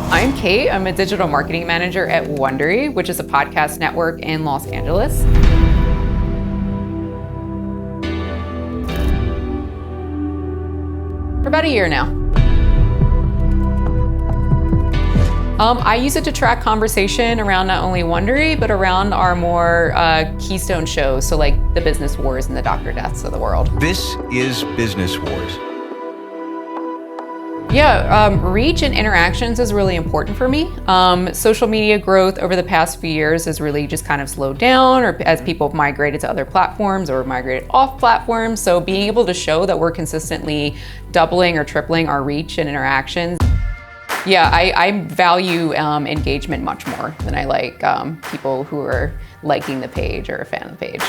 I'm Kate. I'm a digital marketing manager at Wondery, which is a podcast network in Los Angeles. For about a year now. I use it to track conversation around not only Wondery, but around our more keystone shows, so like the Business Wars and the Doctor Deaths of the world. This is Business Wars. Yeah, reach and interactions is really important for me. Social media growth over the past few years has really just kind of slowed down, or as people have migrated to other platforms or migrated off platforms. So being able to show that we're consistently doubling or tripling our reach and interactions. Yeah, I value engagement much more than I like people who are liking the page or a fan of the page.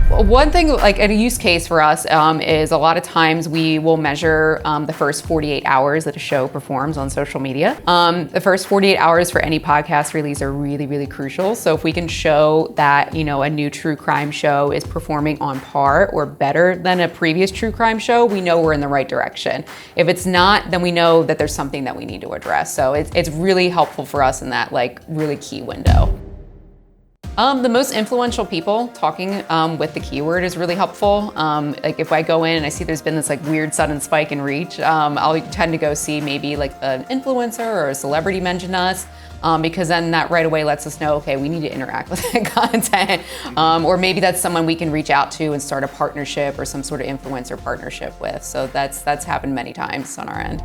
One thing, like a use case for us is a lot of times we will measure the first 48 hours that a show performs on social media. The first 48 hours for any podcast release are really, really crucial. So if we can show that, you know, a new true crime show is performing on par or better than a previous true crime show, we know we're in the right direction. If it's not, then we know that there's something that we need to address. So it's really helpful for us in that like really key window. The most influential people talking with the keyword is really helpful. Like if I go in and I see there's been this like weird sudden spike in reach, I'll tend to go see maybe like an influencer or a celebrity mention us, because then that right away lets us know, okay, we need to interact with that content. Or maybe that's someone we can reach out to and start a partnership or some sort of influencer partnership with. So that's happened many times on our end.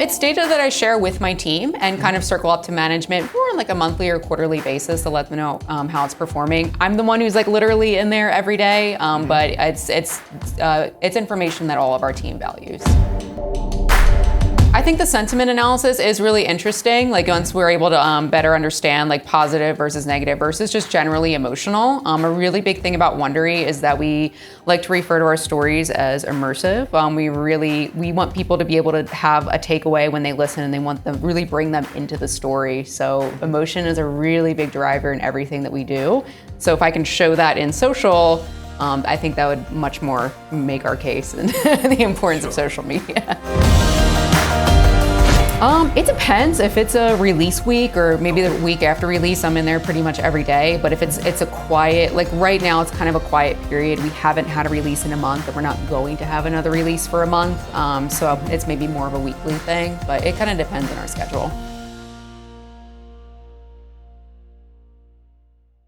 It's data that I share with my team and kind of circle up to management more on like a monthly or quarterly basis to let them know how it's performing. I'm the one who's like literally in there every day, but it's information that all of our team values. I think the sentiment analysis is really interesting. Like once we're able to better understand like positive versus negative versus just generally emotional. A really big thing about Wondery is that we like to refer to our stories as immersive. We want people to be able to have a takeaway when they listen, and they want them really bring them into the story. So emotion is a really big driver in everything that we do. So if I can show that in social, I think that would much more make our case and the importance of social media. It depends. If it's a release week or maybe the week after release, I'm in there pretty much every day. But if it's a quiet, like right now, it's kind of a quiet period. We haven't had a release in a month, and we're not going to have another release for a month. So it's maybe more of a weekly thing, but it kind of depends on our schedule.